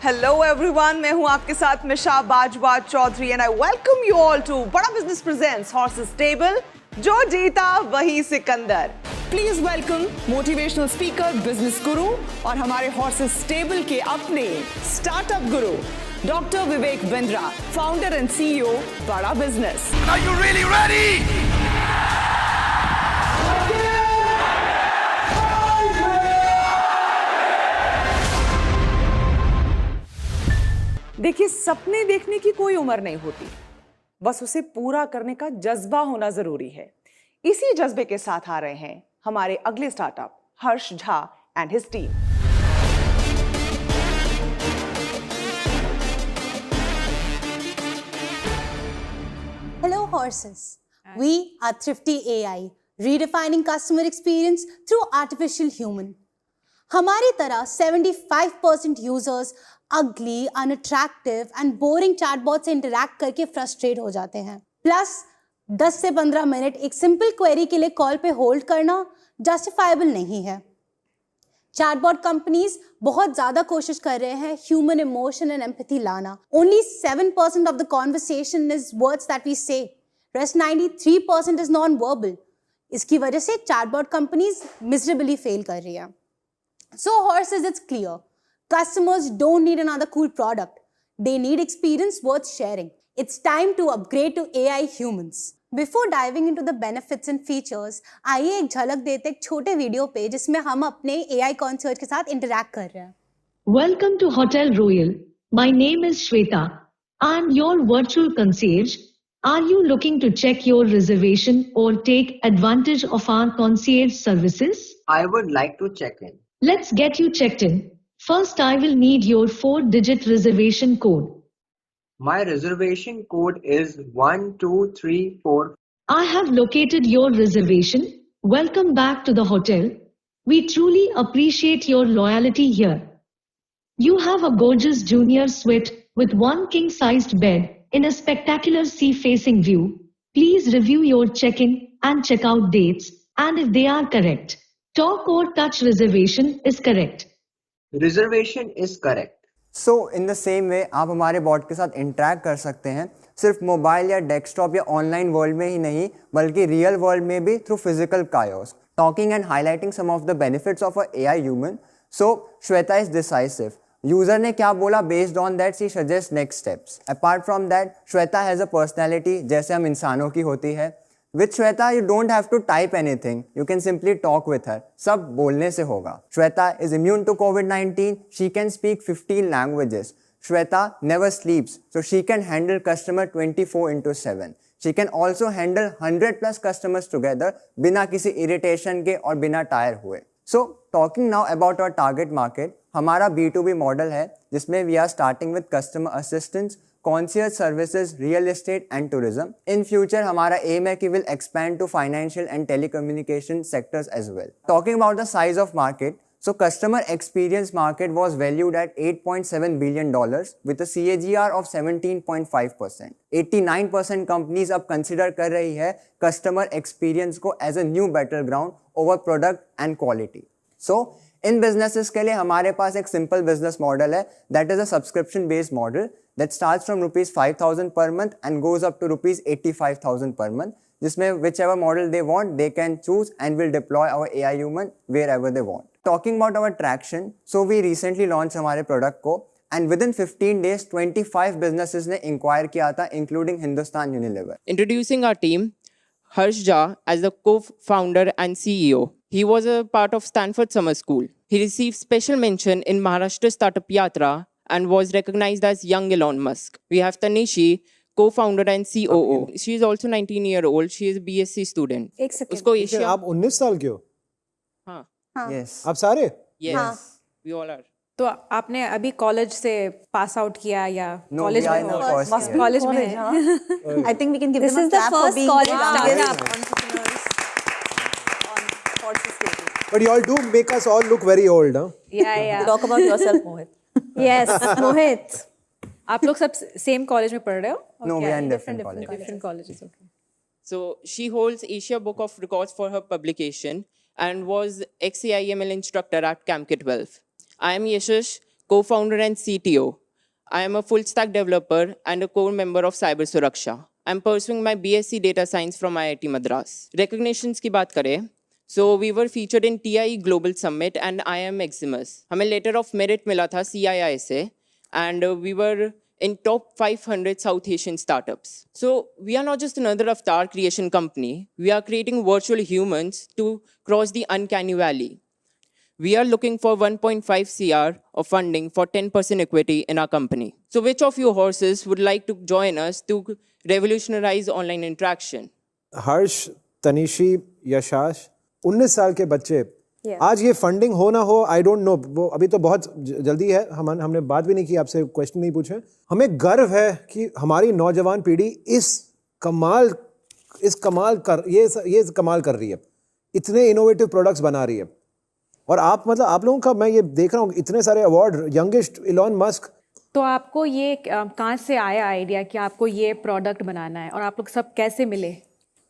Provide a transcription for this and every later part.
Hello everyone, मैं हूं आपके साथ Misha Bajwa Chaudhry and I welcome you all to Bada business presents horses table, जो जीता वही सिकंदर। Please welcome motivational speaker, business guru और हमारे हॉर्सेस टेबल के अपने startup guru doctor Vivek Bindra, founder and CEO Bada business. Are you really ready? देखिए, सपने देखने की कोई उम्र नहीं होती, बस उसे पूरा करने का जज्बा होना जरूरी है। इसी जज्बे के साथ आ रहे हैं हमारे अगले startup Harsh Jha and his team. Hello horses. We are Thrifty AI, redefining customer experience through artificial human. हमारी तरह 75% यूजर्स अगली, अनअट्रैक्टिव एंड बोरिंग चैटबॉट से इंटरैक्ट करके फ्रस्ट्रेट हो जाते हैं। प्लस 10 से 15 मिनट एक सिंपल क्वेरी के लिए कॉल पे होल्ड करना जस्टिफाइबल नहीं है। चैटबॉट कंपनीज बहुत ज्यादा कोशिश कर रहे हैं ह्यूमन इमोशन एंड एम्पैथी लाना। Only 7% of the conversation is words that we say. Rest 93% is non-verbal. इसकी वजह से चैटबॉट कंपनीज मिजरेबली फेल कर रही है। So horses, it's clear. Customers don't need another cool product. They need experience worth sharing. It's time to upgrade to AI humans. Before diving into the benefits and features, आइए एक झलक देते एक छोटे video पे जिसमें हम अपने AI concierge के साथ इंटरैक्ट कर रहे हैं। Welcome to Hotel Royal. My name is Shweta. I'm your virtual concierge. Are you looking to check your reservation or take advantage of our concierge services? I would like to check in. Let's get you checked in. First, I will need your 4-digit reservation code. My reservation code is 1234. I have located your reservation. Welcome back to the hotel. We truly appreciate your loyalty here. You have a gorgeous junior suite with one king-sized bed in a spectacular sea-facing view. Please review your check-in and check-out dates, and if they are correct, talk or touch reservation is correct. Reservation is correct. So in the same way आप हमारे bot के साथ interact कर सकते हैं, सिर्फ mobile या desktop या ऑनलाइन वर्ल्ड में ही नहीं बल्कि रियल वर्ल्ड में भी through physical kiosks, talking and highlighting some of the benefits of a AI human. So Shweta is decisive. User ने क्या बोला, based on that she suggest next steps. Apart from that, Shweta has a personality जैसे हम इंसानों की होती है। With Shweta, you don't have to type anything. You can simply talk with her. सब बोलने से होगा। Shweta is immune to COVID-19. She can speak 15 languages. Shweta never sleeps, so she can handle customer 24/7. She can also handle 100+ customers together बिना किसी irritation के और बिना tyre हुए। So, talking now about our target market, हमारा B2B model है जिसमें we are starting with customer assistance, concierge services, real estate and tourism. In future, हमारा aim है कि will expand to financial and telecommunication sectors as well. Talking about the size of market, so customer experience market was valued at $8.7 billion with a CAGR of 17.5%. 89% companies अब consider कर रही है customer experience को as a new battleground over product and quality. So, in businesses के लिए हमारे पास एक simple business model है that is a subscription based model that starts from rupees 5,000 per month and goes up to rupees 85,000 per month, जिसमें whichever model they want they can choose and will deploy our AI human wherever they want. Talking about our traction, so we recently launched हमारे product को and within 15 days 25 businesses ने inquire किया था including Hindustan Unilever. Introducing our team, Harsh Jha as the co-founder and CEO. He was a part of Stanford Summer School. He received special mention in Maharashtra Startup Yatra and was recognized as young Elon Musk. We have Tanishi, co-founder and COO. Okay. She is also 19-year-old. She is a BSc student. एक second, उसको Asia आप 19 साल के हो? हाँ Yes. आप सारे? yes we all are. तो आपने अभी कॉलेज से पास आउट किया या No, कॉलेज we are में in our first year. College में है? I think we can give This them is a the clap for first being college the youngest startup. entrepreneurs on Horses Table. But you all do make us all look very old, huh? या Talk about yourself, Mohit. Yes, मोहित। आप लोग सब same college में पढ़ रहे हो? No, we are in different colleges. Different colleges, okay. So she holds Asia Book of Records for her publication and was ex-AIML instructor at CAMK 12. I am Yashish, co-founder and CTO. I am a full stack developer and a core member of Cyber Suraksha. I'm pursuing my BSc Data Science from IIT Madras. Recognitions की बात करें, so we were featured in TIE Global Summit and IIM Maximus. हमें letter of merit मिला था CII से, and we were in top 500 South Asian startups. So we are not just another avatar creation company. We are creating virtual humans to cross the uncanny valley. We are looking for 1.5 CR of funding for 10% equity in our company. So which of you horses would like to join us to revolutionize online interaction? हर्ष, तनिशी, यशाश, 19 साल के बच्चे, आज ये funding हो ना हो, I don't know, वो अभी तो बहुत जल्दी है, हमने बात भी नहीं की, आपसे क्वेश्चन नहीं पूछे. हमें गर्व है कि हमारी नौजवान पीढ़ी ये कमाल कर रही है, इतने इनोवेटिव प्रोडक्ट्स बना रही है. और आप लोगों का मैं ये देख रहा हूँ इतने सारे अवार्ड, यंगेस्ट इलॉन मस्क. तो आपको ये कहाँ से आया आइडिया कि आपको ये प्रोडक्ट बनाना है और आप लोग सब कैसे मिले?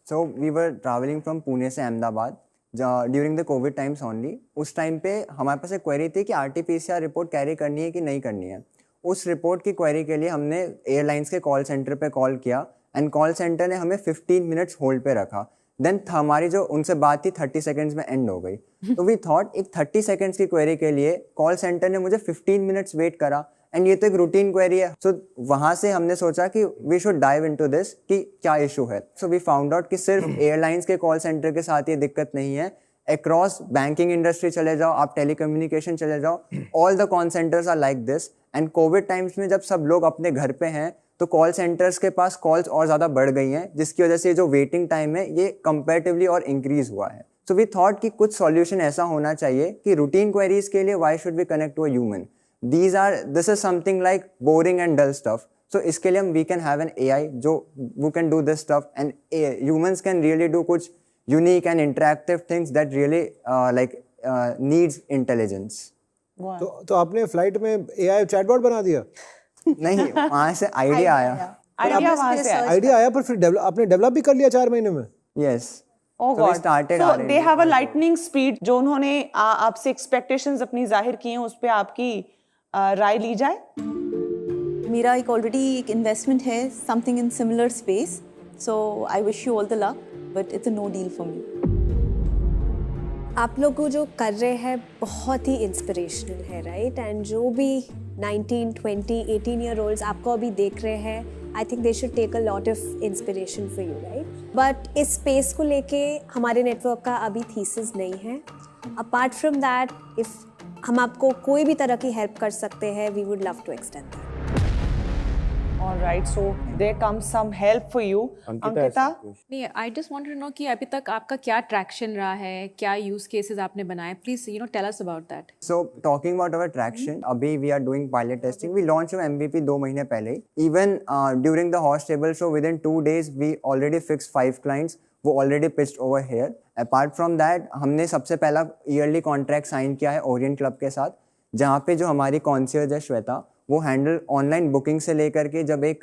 So we were traveling from Pune से Ahmedabad during the Covid times only. उस टाइम पे हमारे पास एक क्वेरी थी कि RT-PCR रिपोर्ट कैरी करनी है कि नहीं करनी है. उस रिपोर्ट की क्वेरी के लिए हमने एयरलाइंस के कॉल सेंटर पे कॉल किया एंड कॉल सेंटर ने हमें 15 मिनट्स होल्ड पे रखा. देन हमारी जो उनसे बात थी 30 सेकंड्स में एंड हो गई. तो वी थॉट एक 30 सेकंड्स की क्वेरी के लिए कॉल सेंटर ने मुझे 15 मिनट्स वेट करा एंड ये तो एक रूटीन क्वेरी है. सो वहाँ से हमने सोचा कि we should dive into this कि क्या इशू है. सो वी फाउंड आउट कि सिर्फ एयरलाइंस के कॉल सेंटर के साथ ये दिक्कत नहीं है, अक्रॉस बैंकिंग इंडस्ट्री चले जाओ, आप टेलीकम्युनिकेशन चले जाओ, all the call centres are like this. And COVID times में जब सब लोग अपने घर पे हैं तो कॉल सेंटर्स के पास कॉल्स और ज़्यादा बढ़ गई हैं, जिसकी वजह से जो वेटिंग टाइम है ये कंपैरेटिवली और इंक्रीज हुआ है. सो वी थॉट कि कुछ सॉल्यूशन ऐसा होना चाहिए कि रूटीन क्वेरीज के लिए why should we connect to a human. This is something like boring and dull stuff. So इसके लिए हम we can have an AI जो वो can do this stuff and humans can really do कुछ unique and interactive things that really like needs intelligence. तो आपने flight में AI chatbot बना दिया? नहीं, वहाँ से आइडिया आया. आइडिया आया पर फिर आपने डेवलप भी कर लिया 4 महीने में? Yes. Oh God. So they have a lightning speed. जो उन्होंने आपसे expectations अपनी जाहिर की हैं, उस पे आपकी राय ली जाए? मेरा ऑलरेडी एक इन्वेस्टमेंट है something in similar space, so I wish you all the luck, but it's a no deal for me. आप लोग जो कर रहे हैं बहुत ही इंस्पिरेशनल है, राइट? एंड जो भी 19, 20, 18 ईयर ओल्ड्स आपको अभी देख रहे हैं, I think they should take a lot of inspiration for you, right? But इस स्पेस को लेके हमारे नेटवर्क का अभी थीसिस नहीं है. अपार्ट फ्रॉम दैट, इफ हम आपको कोई भी तरह की हेल्प कर सकते हैं, we would love to extend that. All right, so there comes some help for you. Ankita? नहीं, I just want to know कि अभी तक आपका क्या ट्रैक्शन रहा है, क्या यूज केसेस आपने बनाए? Please, tell us about that. So talking about our traction, अभी we are doing pilot testing. We launched our MVP 2 महीने पहले. Even during the horse table show, within 2 days, we already fixed 5 clients. वो already pitched over here. Apart from that, हमने सबसे पहला yearly contract sign किया है Orient Club के साथ, जहाँ पे जो हमारी concierge है श्वेता, वो हैंडल ऑनलाइन बुकिंग से लेकर के जब एक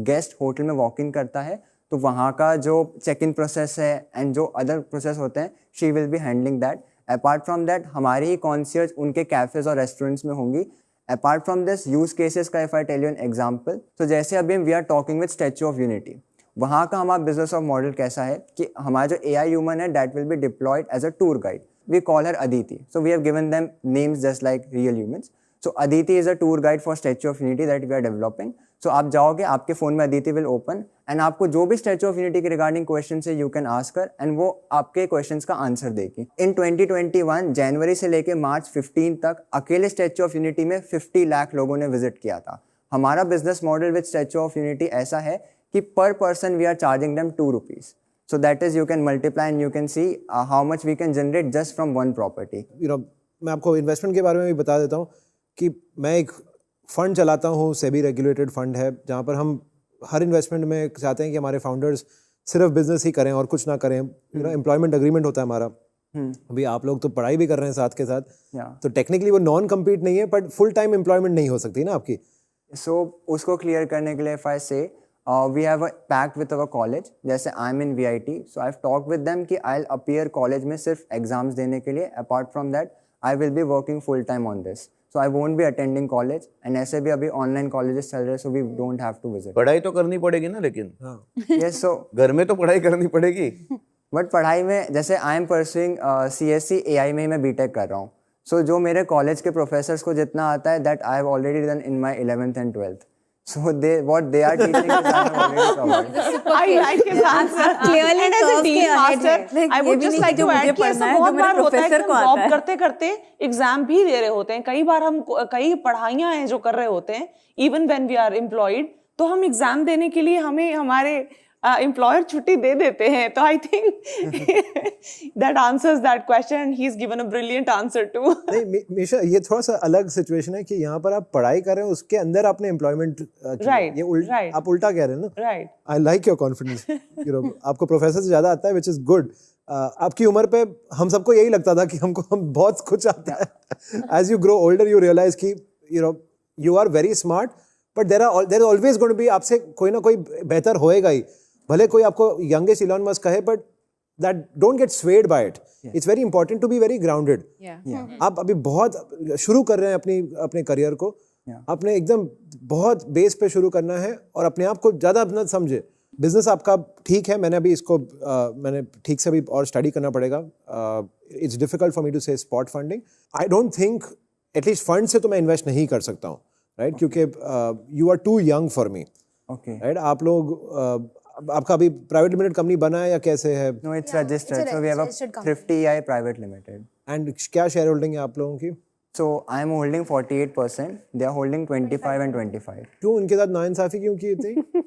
गेस्ट होटल में वॉक इन करता है तो वहाँ का जो चेक इन प्रोसेस है एंड जो अदर प्रोसेस होते हैं, she will be handling that. Apart from that हमारी ही कॉन्शियस उनके कैफेज और रेस्टोरेंट्स में होंगी. Apart from this use cases का if I tell you an example, तो जैसे अभी we are talking with statue of unity, वहाँ का हमारा बिजनेस ऑफ मॉडल कैसा है कि हमारा जो AI ह्यूमन है that will be deployed as a tour guide. We call her Aditi. So we have given them names just like real humans. So Aditi is a tour guide for Statue of Unity that we are developing. So आप जाओगे, आपके phone में Aditi will open and आपको जो भी Statue of Unity के regarding questions है you can ask her and वो आपके questions का answer देगी. In 2021 जनवरी से लेके मार्च 15 तक अकेले Statue of Unity में 50 लाख लोगों ने visit किया था. हमारा business model with Statue of Unity ऐसा है कि per person we are charging them 2 rupees. So that is you can multiply and you can see how much we can generate just from one property. मैं आपको investment के बारे में भी बता देता हूँ कि मैं एक फ़ंड चलाता हूँ, सेबी रेगुलेटेड फ़ंड है, जहाँ पर हम हर इन्वेस्टमेंट में चाहते हैं कि हमारे फाउंडर्स सिर्फ बिजनेस ही करें और कुछ ना करें. एम्प्लॉयमेंट अग्रीमेंट होता है हमारा. अभी आप लोग तो पढ़ाई भी कर रहे हैं साथ के साथ, तो टेक्निकली वो नॉन कम्पीट नहीं है, बट फुल टाइम एम्प्लॉयमेंट नहीं हो सकती ना आपकी. सो उसको क्लियर करने के लिए if I say we have a pact with our college. जैसे I am in VIT, so I have talk with them कि आई विल अपीयर कॉलेज में सिर्फ एग्जाम्स देने के लिए. Apart from that I will be working full time on this. so I won't be attending college, and ऐसे भी अभी online colleges चल रहे हैं, so we don't have to visit. पढ़ाई तो करनी पड़ेगी ना, लेकिन Yes, so घर में तो पढ़ाई करनी पड़ेगी. बट पढ़ाई में जैसे I am pursuing CSC AI में ही मैं BTech कर रहा हूँ. सो जो मेरे कॉलेज के प्रोफेसर्स को जितना आता है that I have already done in my 11th and 12th. So what they are teaching is I have already covered. I like his answer. Clearly And as a curve dean के ahead master, है. I would just like to add कि ऐसा बहुत बार होता है कि हम job करते करते एग्जाम भी दे रहे होते हैं. कई बार हम कई पढ़ाइयाँ हैं जो कर रहे होते हैं even when we are employed, तो हम एग्जाम देने के लिए हमें हमारे एम्प्लॉयर छुट्टी दे देते हैं. तो I think that answers that question and he is given a brilliant answer too. नहीं मीशा, ये थोड़ा सा अलग सिचुएशन है कि यहाँ पर आप पढ़ाई कर रहे हो, उसके अंदर आपने एम्प्लॉयमेंट राइट, ये आप उल्टा कह रहे हैं ना. Right. I like your confidence. आपको प्रोफेसर से ज्यादा आता है, विच इज गुड. आपकी उम्र पे हम सबको यही लगता था कि हम बहुत कुछ आता है. As you grow older you realise कि you are very smart, but there is always going to be, आपसे कोई ना कोई बेहतर होएगा ही. भले कोई आपको यंगेस्ट इलॉन मस्क कहे, but that don't get swayed by it. It's very important to be very grounded. आप अभी बहुत शुरू कर रहे हैं अपने करियर को, आपने एकदम बहुत बेस पे शुरू करना है और अपने आप को ज़्यादा अपना समझे. बिजनेस आपका ठीक है, मैंने अभी इसको मैंने ठीक से भी और स्टडी करना पड़ेगा. It's difficult for me to say spot funding. I don't think at least fund से तो मैं इन्वेस्ट नहीं कर सकता हूँ, राइट, क्योंकि you are too young for me. Right, आप लोग आपका अभी प्राइवेट लिमिटेड कंपनी बना है या कैसे है? No, it's registered. So we have a Thrifty AI Private Limited. And क्या शेयर होल्डिंग है आप लोगों की? So I am holding 48%. They are holding 25 and 25. क्यों उनके साथ नाइंसाफी क्यों की इतनी?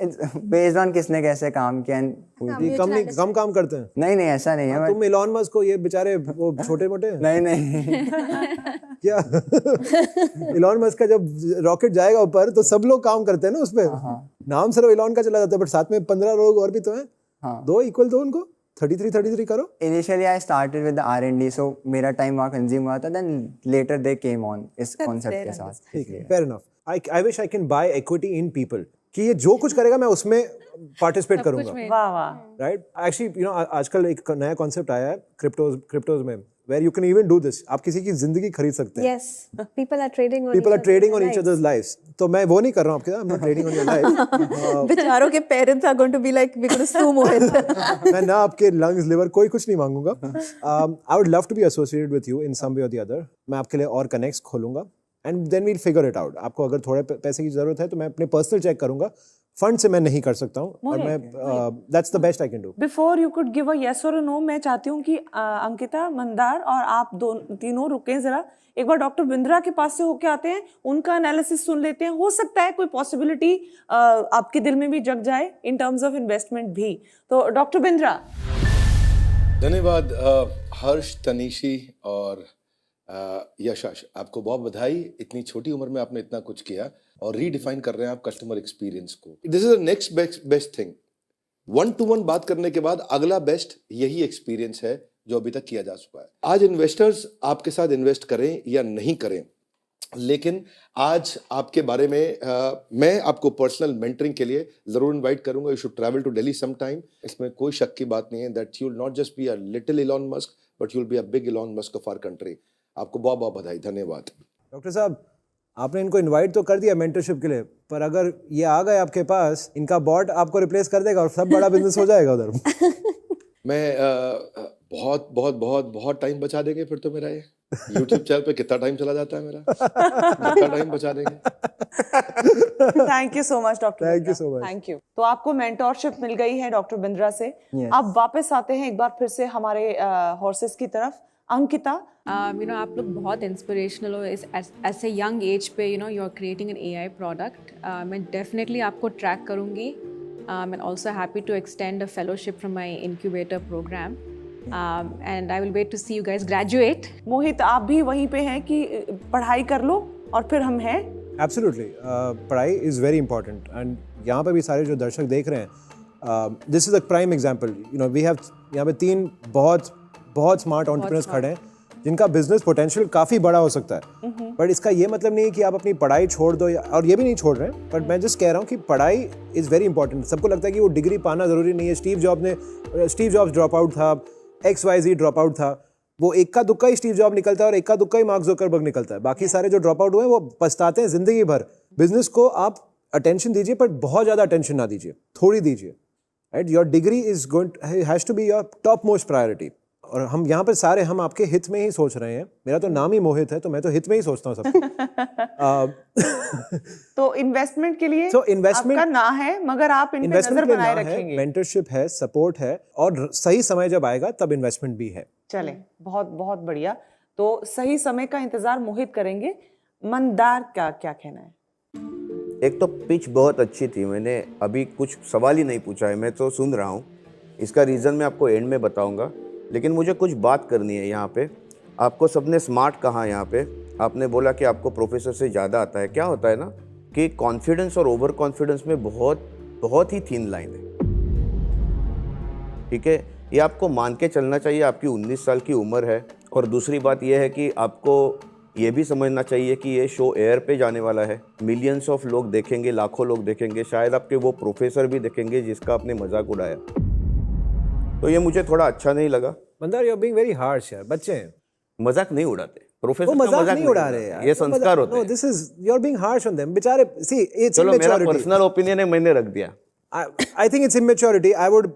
It's based on किसने कैसे काम किया. कम काम करते हैं? नहीं ऐसा नहीं है. तुम इलॉन मस्क को, ये बेचारे वो छोटे मोटे? नहीं. क्या इलॉन मस्क का जब रॉकेट जाएगा ऊपर तो सब लोग काम करते हैं ना उस पर. नाम सिर्फ इलॉन का चला जाता है, बट साथ में 15 लोग और भी तो हैं. दो इक्वल दो उनको. 33 करो. Initially I started with the R&D, so मेरा टाइम वहाँ कंज्यूम हुआ था. Then later they came on इस कॉन्सेप्ट के साथ. Fair enough. I wish I can buy equity in people. कि ये जो कुछ करेगा मैं उसमें पार्टिसिपेट करूंगा. वाह. राइट, एक्चुअली आजकल एक नया कॉन्सेप्ट आया है क्रिप्टोज में, where you can even do this. आप किसी की जिंदगी खरीद सकते हैं. Yes, people are trading on each other's lives. तो मैं वो नहीं कर रहा हूँ आपके साथ. I'm not trading on your life. बेचारों के parents are going to be like, we're going to sue Mohit. मैं ना आपके lungs, liver कोई कुछ नहीं मांगूंगा. I would love to be associated with you in some way or the other. मैं आपके लिए और connects खोलूंगा. And then we'll figure it out. आपको अगर थोड़े पैसे की जरूरत है तो मैं अपने पर्सनल चेक करूंगा. फंड से मैं नहीं कर सकता हूँ और मैं that's the best I can do. Before you could give a yes or a no, मैं चाहती हूँ कि अंकिता, मंदार और आप तीनों रुकें जरा. एक बार डॉक्टर बिंद्रा के पास से होके आते हैं, उनका एनालिसिस सुन लेते हैं. हो सकता है कोई पॉसिबिलिटी आपके दिल में भी जग जाए इन टर्म्स ऑफ इन्वेस्टमेंट भी. तो डॉक्टर बिंद्रा. धन्यवाद हर्ष, तनीशी और यश. आपको बहुत बधाई. इतनी छोटी उम्र में आपने इतना कुछ किया और रीडिफाइन कर रहे हैं आप कस्टमर एक्सपीरियंस को. This is the next best thing. 1-to-1 बात करने के बाद अगला बेस्ट यही एक्सपीरियंस है जो अभी तक किया जा चुका है. आज इन्वेस्टर्स आपके साथ इन्वेस्ट करें या नहीं करें, लेकिन आज आपके बारे में मैं आपको पर्सनल मेंटरिंग के लिए जरूर इनवाइट करूंगा. You should travel to Delhi some time. इसमें कोई शक की बात नहीं है that you will not just be a little Elon Musk, but you will be a big Elon Musk of our country. आपको बहुत बहुत बधाई. धन्यवाद. डॉक्टर साहब, आपने इनको इनवाइट तो कर दिया मेंटरशिप के लिए, पर अगर ये आ गए आपके पास, इनका बॉट आपको रिप्लेस कर देगा और सब बड़ा बिजनेस हो जाएगा उधर. मैं बहुत बहुत बहुत बहुत टाइम बचा देंगे फिर तो मेरा ये YouTube चैनल पे कितना टाइम चला जाता है मेरा. कितना टाइम बचा देंगे. Thank you so much doctor. Thank you so much. Thank you. तो आपको मेंटोरशिप मिल गई है डॉक्टर बिंद्रा से. अब वापस आते हैं एक बार फिर से हमारे हॉर्सेस की तरफ. अंकिता, आप लोग बहुत इंस्पिरेशनल हो. ऐसे यंग एज पे you are creating an AI product. मैं डेफिनेटली आपको ट्रैक करूँगी. I'm also happy to extend a fellowship from my incubator program. And I will wait to see you guys graduate. मोहित, आप भी वहीं पे हैं कि पढ़ाई कर लो और फिर हम हैं. Absolutely. पढ़ाई is very important. And यहाँ पे भी सारे जो दर्शक देख रहे हैं, this is a prime example. We have यहाँ पे 3 बहुत स्मार्ट एंटरप्रेन्योर्स खड़े हैं जिनका बिजनेस पोटेंशियल काफ़ी बड़ा हो सकता है. बट इसका ये मतलब नहीं है कि आप अपनी पढ़ाई छोड़ दो, और ये भी नहीं छोड़ रहे हैं, बट मैं जस्ट कह रहा हूँ कि पढ़ाई इज़ वेरी इंपॉर्टेंट. सबको लगता है कि वो डिग्री पाना ज़रूरी नहीं है. स्टीव जॉब्स ड्रॉप आउट था, XYZ ड्रॉप आउट था. वो इक्का दुक्का ही स्टीव जॉब निकलता है और इक्का दुक्का ही मार्क ज़ुकरबर्ग निकलता है। बाकी सारे जो ड्रॉप आउट हुए वो पछताते हैं जिंदगी भर। बिजनेस को आप अटेंशन दीजिए, पर बहुत ज़्यादा अटेंशन ना दीजिए, थोड़ी दीजिए, right. Your degree is going has to be your top most priority. और हम यहाँ पर सारे हम आपके हित में ही सोच रहे हैं। मेरा तो नाम ही मोहित है, तो मैं तो हित में ही सोचता हूँ सबको। तो इन्वेस्टमेंट के लिए आपका ना है, मगर आप इन पे नजर बनाए रखेंगे। मेंटरशिप है, सपोर्ट है, और सही समय जब आएगा तब इन्वेस्टमेंट भी है। चले, बहुत बहुत बढ़िया। तो सही समय का इंतजार मोहित करेंगे। मंदार का क्या कहना है? एक तो पिच बहुत अच्छी थी, मैंने अभी कुछ सवाल ही नहीं पूछा है, मैं तो सुन रहा हूँ। इसका रीज़न मैं आपको एंड में बताऊँगा, लेकिन मुझे कुछ बात करनी है यहाँ पे। आपको सबने स्मार्ट कहा यहाँ पे, आपने बोला कि आपको प्रोफेसर से ज़्यादा आता है। क्या होता है ना कि कॉन्फिडेंस और ओवर कॉन्फिडेंस में बहुत ही थिन लाइन है, ठीक है। ये आपको मान के चलना चाहिए। आपकी 19 साल की उम्र है, और दूसरी बात यह है कि आपको ये भी समझना चाहिए कि ये शो एयर पे जाने वाला है। मिलियंस ऑफ लोग देखेंगे, लाखों लोग देखेंगे, शायद आपके वो प्रोफेसर भी देखेंगे जिसका आपने मजाक उड़ाया। तो ये मुझे थोड़ा अच्छा नहीं लगा। Mandar, you are being very harsh यार। बच्चे हैं, मजाक नहीं उड़ाते प्रोफेसर, वो मजाक नहीं उड़ा रहे यार, ये संस्कार होते हैं। This is you are being harsh on them बेचारे। सी इट्स चलो, मेरा पर्सनल ओपिनियन है, मैंने रख दिया। I think it's immaturity. I would,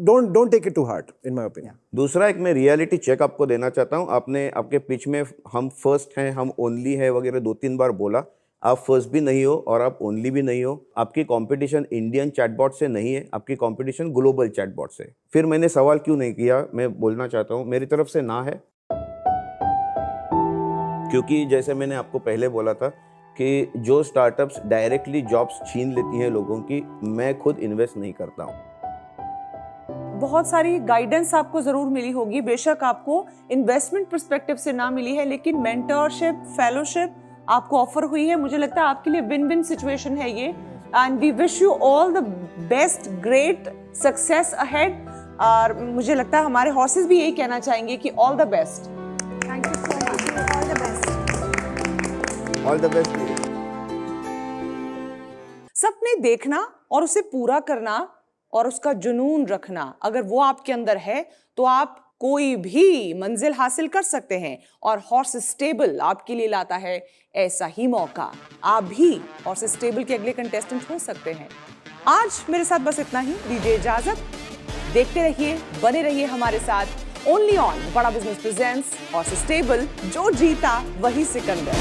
don't take it to heart, in my opinion. दूसरा, एक मैं रियलिटी चेक आपको देना चाहता हूँ। आपने आपके पिच में हम फर्स्ट हैं, हम ओनली है वगैरह 2-3 बार बोला। आप फर्स्ट भी नहीं हो और आप ओनली भी नहीं हो। आपकी कंपटीशन इंडियन चैटबॉट से नहीं है, आपकी कंपटीशन ग्लोबल चैटबॉट से। फिर मैंने सवाल क्यों नहीं किया, मैं बोलना चाहता हूँ, मेरी तरफ से ना है, क्योंकि जैसे मैंने आपको पहले बोला था कि जो स्टार्टअप्स डायरेक्टली जॉब्स छीन लेती हैं लोगों की, मैं खुद इन्वेस्ट नहीं करता हूँ। बहुत सारी गाइडेंस आपको जरूर मिली होगी, बेशक आपको इन्वेस्टमेंट पर्सपेक्टिव से ना मिली है, लेकिन मेंटरशिप, फेलोशिप आपको ऑफर हुई है। मुझे लगता है आपके लिए विन विन सिचुएशन है ये। And we wish you all the best, great success ahead. और मुझे लगता है हमारे हॉर्सेस भी यही कहना चाहेंगे कि all the best. Thank you so much, all the best. All the best. सपने देखना और उसे पूरा करना और उसका जुनून रखना, अगर वो आपके अंदर है तो आप कोई भी मंजिल हासिल कर सकते हैं। और हॉर्स स्टेबल आपके लिए लाता है ऐसा ही मौका। आप भी हॉर्स स्टेबल के अगले कंटेस्टेंट हो सकते हैं। आज मेरे साथ बस इतना ही, दीजिए इजाजत। देखते रहिए, बने रहिए हमारे साथ ओनली ऑन बड़ा बिजनेस प्रेजेंट्स हॉर्स स्टेबल। जो जीता वही सिकंदर।